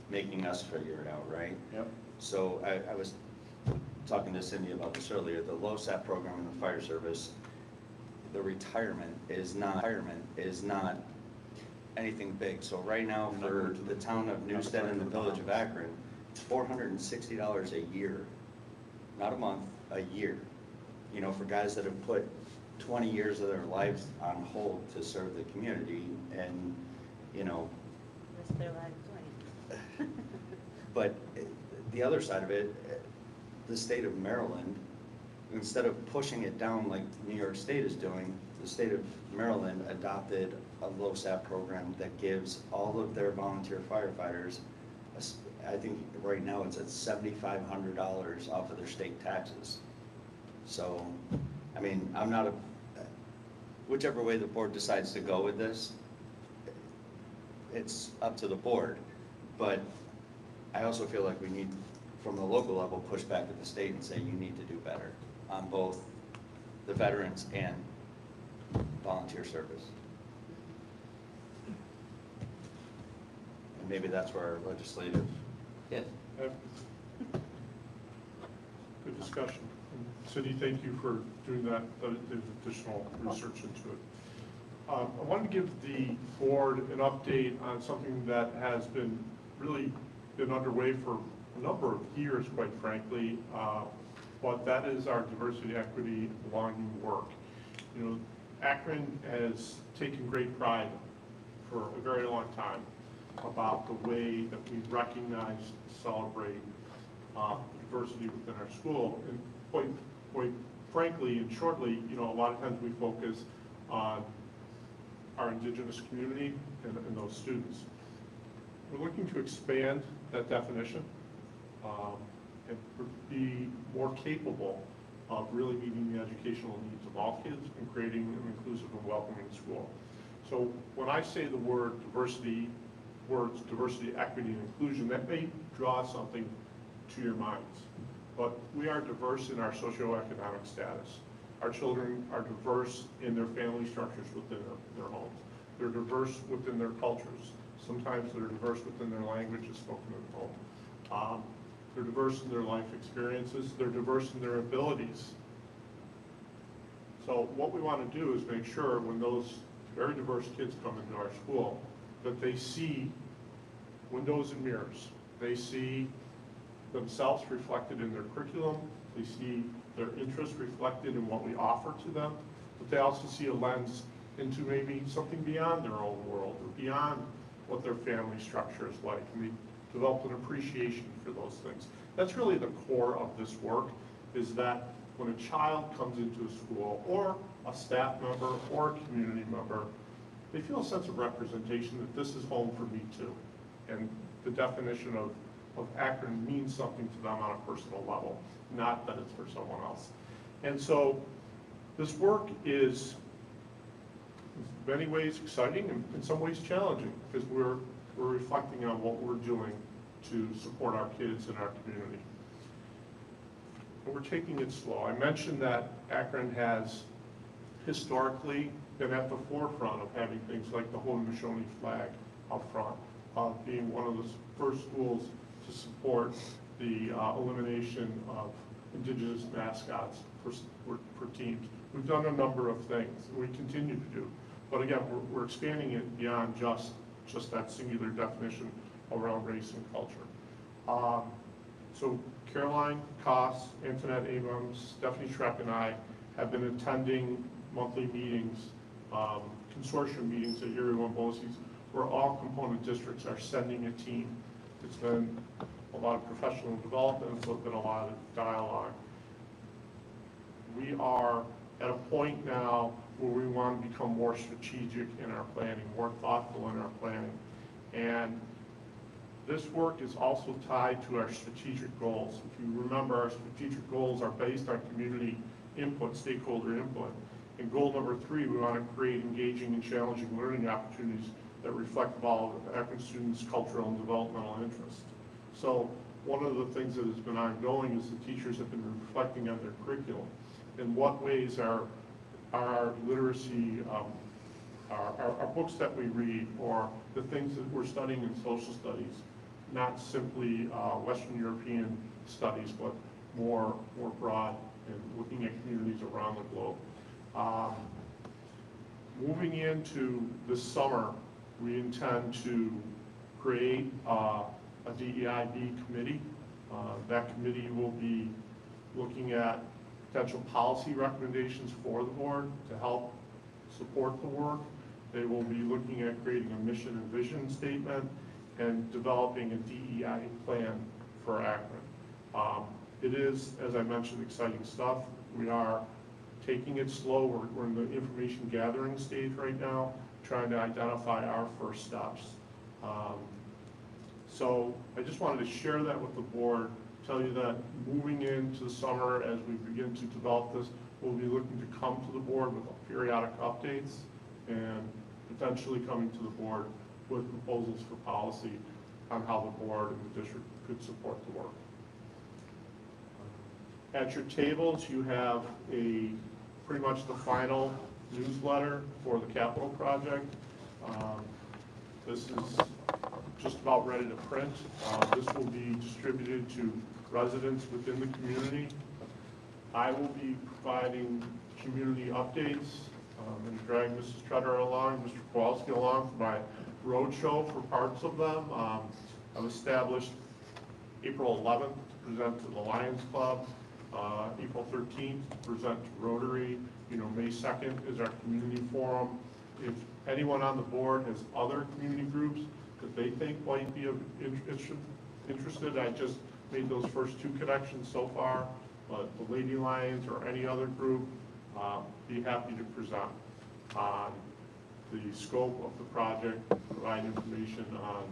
making us figure it out, right? Yep. So I was talking to Cindy about this earlier. The LoSAP program in the fire service, the retirement is not anything big. So right now for the town of Newstead and the village of Akron, it's $460 a year, not a month, a year. For guys that have put 20 years of their lives on hold to serve the community, and Risk their lives doing it. But the other side of it, the state of Maryland instead of pushing it down like New York State is doing, the state of Maryland adopted a LoSAP program that gives all of their volunteer firefighters, I think right now it's at $7,500 off of their state taxes. So, I mean, I'm not a, whichever way the board decides to go with this, it's up to the board. But I also feel like we need, from the local level, push back to the state and say you need to do better on both the veterans and volunteer service. And maybe that's where our legislative. Yes. Good discussion. Cindy, thank you for doing that, the additional research into it. I wanted to give the board an update on something that has been really been underway for a number of years, quite frankly, but that is our diversity, equity, belonging work. You know, Akron has taken great pride for a very long time about the way that we recognize, celebrate diversity within our school. And quite frankly and shortly, you know, a lot of times we focus on our indigenous community and those students. We're looking to expand that definition and be more capable of really meeting the educational needs of all kids and creating an inclusive and welcoming school. So when I say the word diversity, words diversity, equity, and inclusion, that may draw something to your minds. But we are diverse in our socioeconomic status. Our children are diverse in their family structures within their homes. They're diverse within their cultures. Sometimes they're diverse within their languages spoken at home. They're diverse in their life experiences. They're diverse in their abilities. So what we want to do is make sure when those very diverse kids come into our school that they see windows and mirrors. They see themselves reflected in their curriculum. They see their interests reflected in what we offer to them, but they also see a lens into maybe something beyond their own world or beyond what their family structure is like, and they develop an appreciation for those things. That's really the core of this work, is that when a child comes into a school, or a staff member, or a community member, they feel a sense of representation that this is home for me too. And the definition of Akron means something to them on a personal level, not that it's for someone else. And so this work is in many ways exciting and in some ways challenging, because we're reflecting on what we're doing to support our kids and our community. And we're taking it slow. I mentioned that Akron has historically been at the forefront of having things like the Haudenosaunee flag up front, being one of the first schools to support the elimination of indigenous mascots for teams. We've done a number of things, and we continue to do. But again, we're expanding it beyond just that singular definition around race and culture. So Caroline Koss, Antoinette Abrams, Stephanie Schreck, and I have been attending monthly meetings, consortium meetings at Erie One BOCES, where all component districts are sending a team. It's been a lot of professional development, it's been a lot of dialogue. We are at a point now where we want to become more strategic in our planning, more thoughtful in our planning. And this work is also tied to our strategic goals. If you remember, our strategic goals are based on community input, stakeholder input. And goal number 3, we want to create engaging and challenging learning opportunities that reflect all of Akron students' cultural and developmental interests. So one of the things that has been ongoing is the teachers have been reflecting on their curriculum. In what ways are our literacy, our books that we read, or the things that we're studying in social studies, not simply Western European studies, but more broad and looking at communities around the globe. Moving into this summer, we intend to create a DEIB committee. That committee will be looking at potential policy recommendations for the board to help support the work. They will be looking at creating a mission and vision statement and developing a DEI plan for Akron. It is, as I mentioned, exciting stuff. We are taking it slow. We're in the information gathering stage right now, trying to identify our first steps. So I just wanted to share that with the board, tell you that moving into the summer as we begin to develop this, we'll be looking to come to the board with periodic updates and potentially coming to the board with proposals for policy on how the board and the district could support the work. At your tables, you have pretty much the final newsletter for the capital project. This is just about ready to print. This will be distributed to residents within the community. I will be providing community updates and drag Mrs. Treader along, Mr. Kowalski along for my roadshow for parts of them. I've established April 11th to present to the Lions Club, April 13th to present to Rotary. May 2nd is our community forum. If anyone on the board has other community groups that they think might be interested, I just made those first 2 connections so far, but the Lady Lions or any other group, be happy to present on the scope of the project, provide information on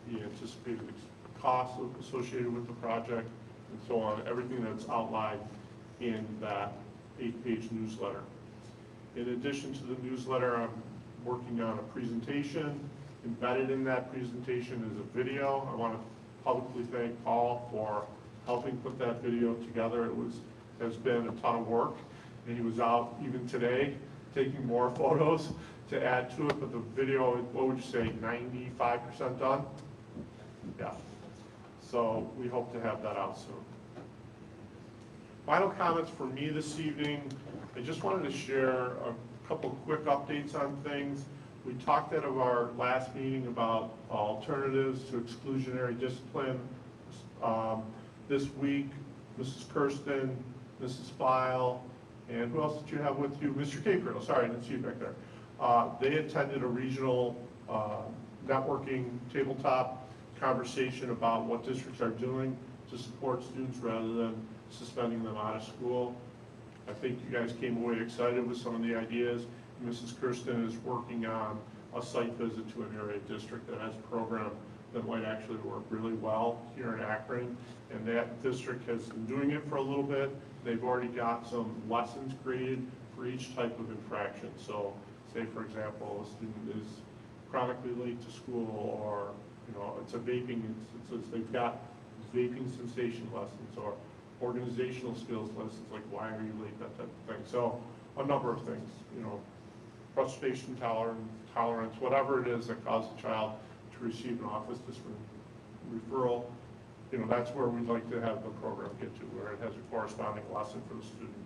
the anticipated costs associated with the project, and so on, everything that's outlined in that 8-page newsletter. In addition to the newsletter, I'm working on a presentation. Embedded in that presentation is a video. I want to publicly thank Paul for helping put that video together. It has been a ton of work, and he was out even today taking more photos to add to it, but the video, what would you say, 95% done? Yeah. So we hope to have that out soon. Final comments for me this evening. I just wanted to share a couple quick updates on things. We talked at our last meeting about alternatives to exclusionary discipline. This week, Mrs. Kirsten, Mrs. File, and who else did you have with you? Mr. Capriel, sorry, I didn't see you back there. They attended a regional networking tabletop conversation about what districts are doing to support students rather than suspending them out of school. I think you guys came away excited with some of the ideas. Mrs. Kirsten is working on a site visit to an area district that has a program that might actually work really well here in Akron. And that district has been doing it for a little bit. They've already got some lessons created for each type of infraction. So say, for example, a student is chronically late to school, or it's a vaping instance. They've got vaping sensation lessons or organizational skills lessons, like why are you late, that type of thing. So a number of things, frustration tolerance, whatever it is that caused a child to receive an office discipline referral, that's where we'd like to have the program get to, where it has a corresponding lesson for the student.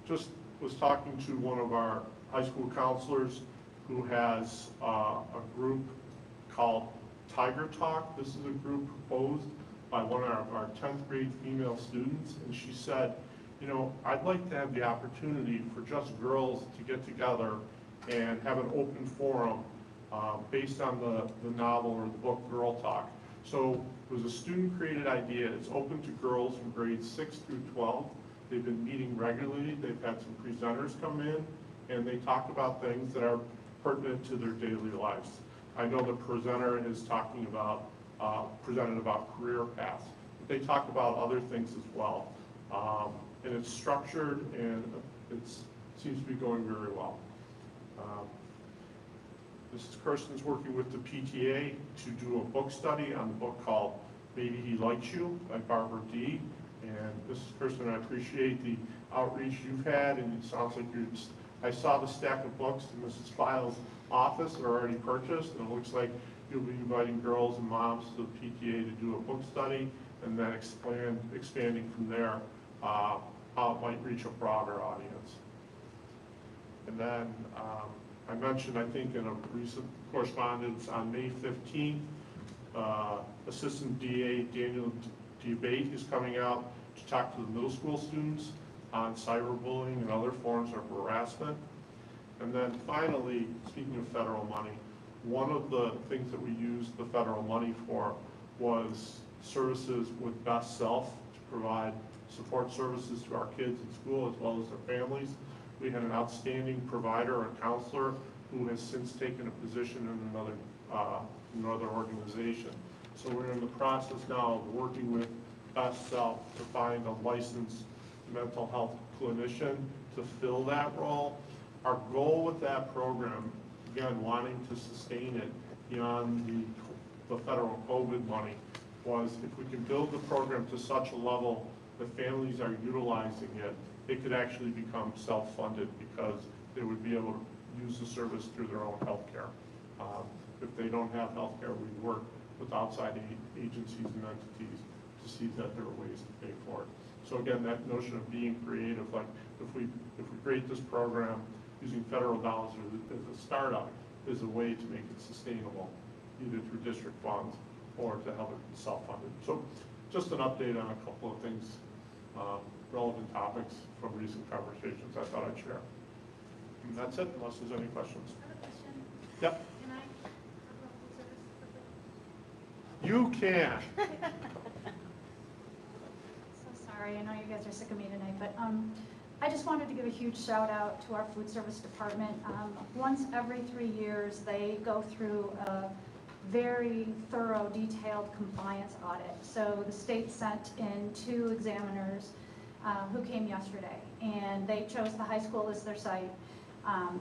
Just was talking to one of our high school counselors who has a group called Tiger Talk. This is a group proposed by one of our 10th grade female students, and she said, I'd like to have the opportunity for just girls to get together and have an open forum based on the novel or the book Girl Talk. So it was a student-created idea. It's open to girls from grades 6 through 12. They've been meeting regularly. They've had some presenters come in, and they talk about things that are pertinent to their daily lives. I know the presenter is talking about, presented about career paths. They talk about other things as well. And it's structured, and it seems to be going very well. Mrs. Kirsten's working with the PTA to do a book study on the book called Maybe He Likes You by Barbara D. And Mrs. Kirsten, I appreciate the outreach you've had, and it sounds like I saw the stack of books in Mrs. File's office that are already purchased, and it looks like you'll be inviting girls and moms to the PTA to do a book study, and then expanding from there how it might reach a broader audience. And then I mentioned, I think, in a recent correspondence on May 15th, Assistant DA Daniel Debate is coming out to talk to the middle school students on cyberbullying and other forms of harassment. And then finally, speaking of federal money, one of the things that we used the federal money for was services with Best Self to provide support services to our kids in school as well as their families. We had an outstanding provider, a counselor, who has since taken a position in another organization. So we're in the process now of working with Best Self to find a licensed mental health clinician to fill that role. Our goal with that program, again, wanting to sustain it beyond the federal COVID money, was if we can build the program to such a level that families are utilizing it, it could actually become self-funded because they would be able to use the service through their own health care. If they don't have health care, we work with outside agencies and entities to see that there are ways to pay for it. So again, that notion of being creative, like if we create this program using federal dollars as a startup, is a way to make it sustainable, either through district funds or to have it self-funded. So just an update on a couple of things, relevant topics from recent conversations I thought I'd share. And that's it, unless there's any questions. I have a question. Yep, Can I talk about food service quickly? you can. So sorry, I know you guys are sick of me tonight, but I just wanted to give a huge shout out to our food service department. Once every 3 years, they go through a very thorough, detailed compliance audit. So the state sent in 2 examiners who came yesterday, and they chose the high school as their site.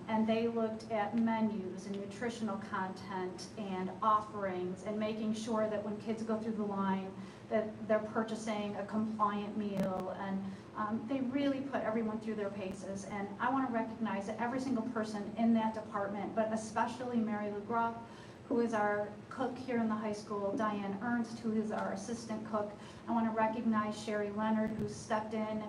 And they looked at menus and nutritional content and offerings and making sure that when kids go through the line that they're purchasing a compliant meal, and they really put everyone through their paces. And I want to recognize that every single person in that department, but especially Mary Lou Groff, who is our cook here in the high school, Diane Ernst, who is our assistant cook. I want to recognize Sherry Leonard, who stepped in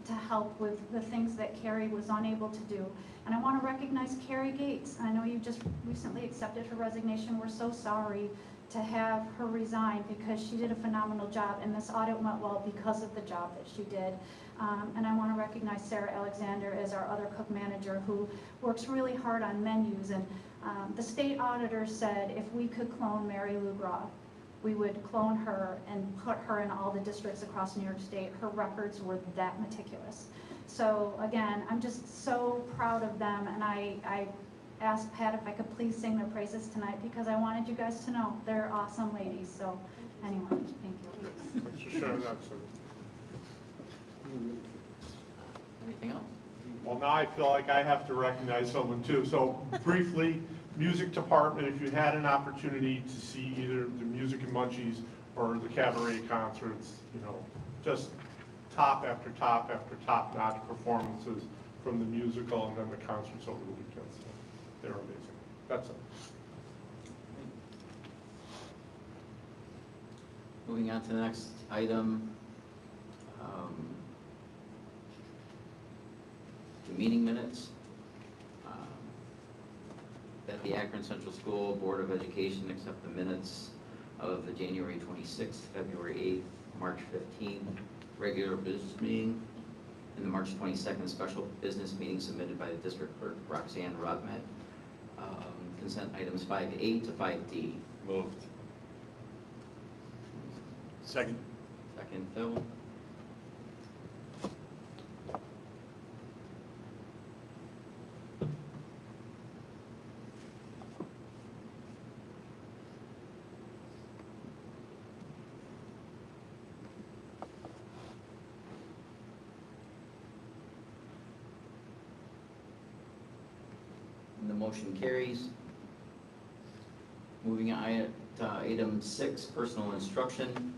to help with the things that Carrie was unable to do. And I want to recognize Carrie Gates. I know you just recently accepted her resignation. We're so sorry to have her resign because she did a phenomenal job, and this audit went well because of the job that she did. And I want to recognize Sarah Alexander as our other cook manager, who works really hard on menus. And the state auditor said if we could clone Mary Lou Groff, we would clone her and put her in all the districts across New York State. Her records were that meticulous. So again, I'm just so proud of them, and I asked Pat if I could please sing their praises tonight because I wanted you guys to know they're awesome ladies. So anyway, thank you. Thanks for sharing that, sir. Anything else? Well, now I feel like I have to recognize someone too. So briefly, music department, if you had an opportunity to see either the Music and Munchies or the cabaret concerts, you know, just top after top after top-notch performances from the musical and then the concerts over the weekend. So they're amazing. That's it. Moving on to the next item. The meeting minutes. That the Akron Central School Board of Education accept the minutes of the January 26th, February 8th, March 15th regular business meeting, and the March 22nd special business meeting submitted by the district clerk Roxanne Rodmet. Consent items 5A to 5D. Moved. Second. Second, Phil. And the motion carries. Moving on to item 6, personal instruction.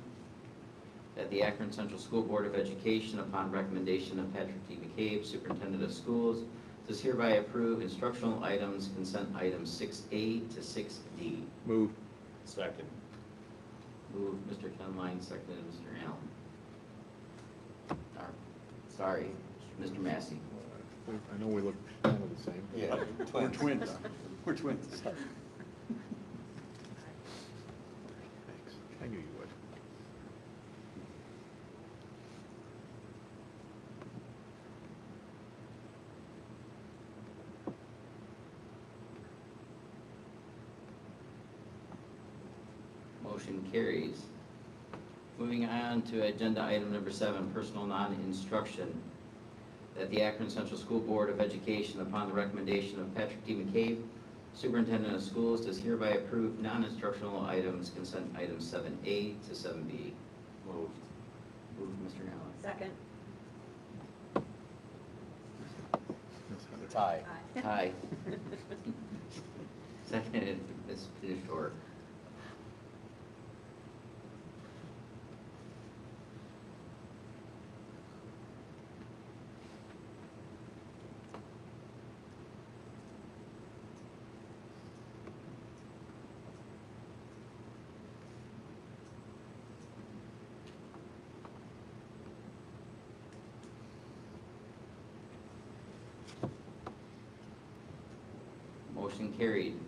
That the Akron Central School Board of Education, upon recommendation of Patrick D. McCabe, Superintendent of Schools, does hereby approve instructional items, consent items 6A to 6D. Move. Second. Moved Mr. Kenline, seconded Mr. Allen. Sorry, Mr. Massey. I know we look kind of the same. Yeah, We're twins. We're twins. Sorry. Thanks. I knew you would. Motion carries. Moving on to agenda item number 7, personal non-instruction. That the Akron Central School Board of Education, upon the recommendation of Patrick D. McCabe, Superintendent of Schools, does hereby approve non-instructional items, consent items 7A to 7B. Moved. Moved, Mr. Allen. Second. Tie. Aye. Seconded, Ms. Pinishore. Motion carried.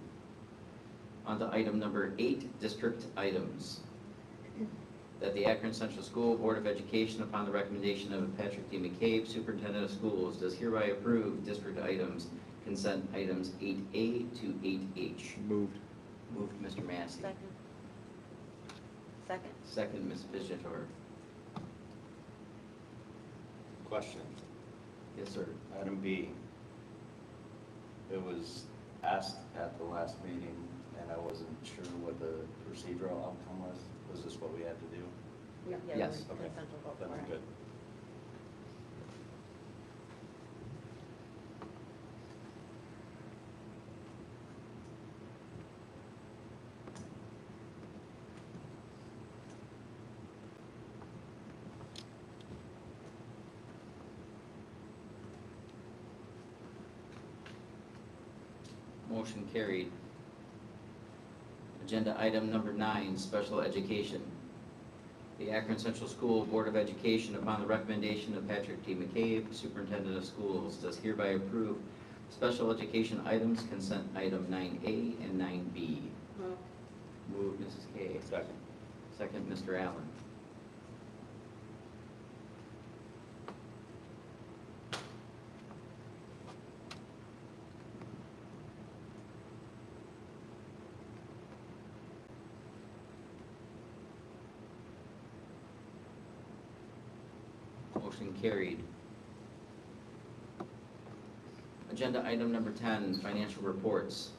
On to item number 8, district items. That the Akron Central School Board of Education, upon the recommendation of Patrick D. McCabe, Superintendent of Schools, does hereby approve district items, consent items 8A to 8H. Moved. Moved, Mr. Massey. Second. Second. Second, Ms. Piscator. Question. Yes, sir. Item B. It was asked at the last meeting, and I wasn't sure what the procedural outcome was. Was this what we had to do? Yeah, Yes. we're Okay. consensual vote Then for I'm it. good. Motion carried. Agenda item number 9, special education. The Akron Central School Board of Education, upon the recommendation of Patrick T. McCabe, Superintendent of Schools, does hereby approve special education items, consent item 9A and 9B. Move. Moved, Mrs. Kay. Second. Second, Mr. Allen. Motion carried. Agenda item number 10, financial reports.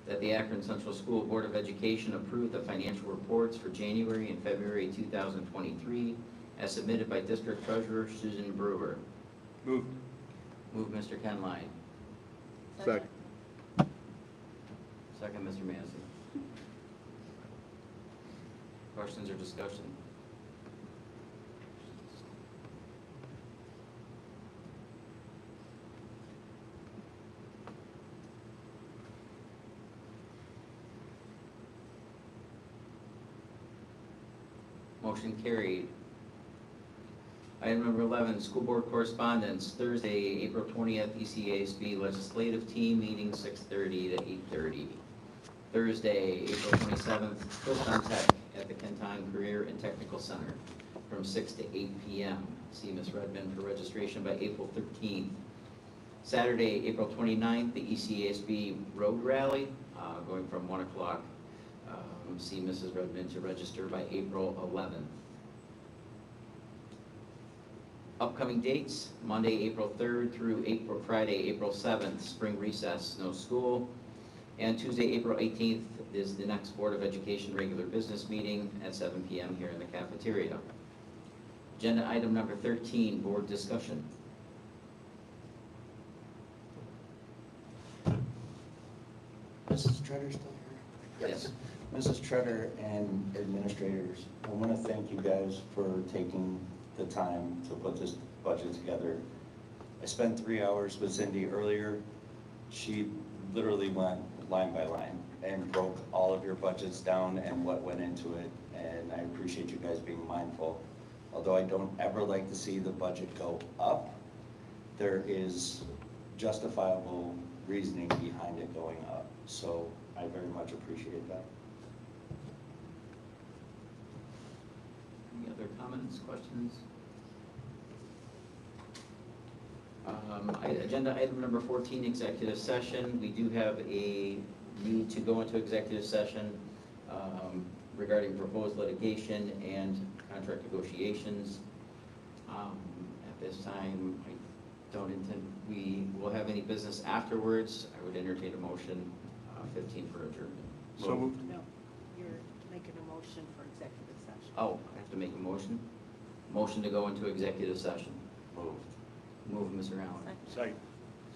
That the Akron Central School Board of Education approve the financial reports for January and February 2023 as submitted by District Treasurer Susan Brewer. Moved. Move, Mr. Kenline. Second. Second, Mr. Massey. Questions or discussion? Motion carried. Item number 11, school board correspondence, Thursday, April 20th, ECASB legislative team meeting 6:30 to 8:30. Thursday, April 27th, Philcon Tech at the Kenton Career and Technical Center from 6 to 8 p.m. See Ms. Redmond for registration by April 13th. Saturday, April 29th, the ECASB Road Rally, going from 1 o'clock. See Mrs. Redmond to register by April 11th. Upcoming dates, Monday, April 3rd through Friday, April 7th, spring recess, no school. And Tuesday, April 18th is the next Board of Education regular business meeting at 7 p.m. here in the cafeteria. Agenda item number 13, board discussion. Mrs. Treader still here? Yes. Mrs. Treader and administrators, I want to thank you guys for taking the time to put this budget together. I spent 3 hours with Cindy earlier. She literally went line by line and broke all of your budgets down and what went into it, and I appreciate you guys being mindful. Although I don't ever like to see the budget go up, there is justifiable reasoning behind it going up. So I very much appreciate that. Any other comments, questions? Agenda item number 14, executive session. We do have a need to go into executive session regarding proposed litigation and contract negotiations. At this time, I don't intend, we will have any business afterwards. I would entertain a motion, 15 for adjournment. So moved. No, you're making a motion for executive session. Oh, I have to make a motion? Motion to go into executive session. Moved. Move, Mr. Allen. Second.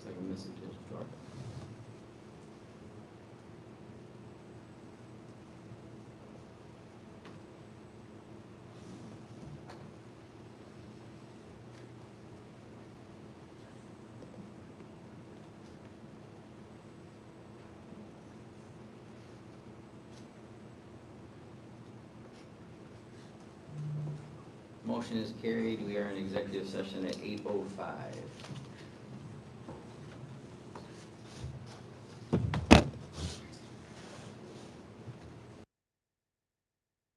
Second, Mrs. Jordan. Motion is carried. We are in executive session at 8:05.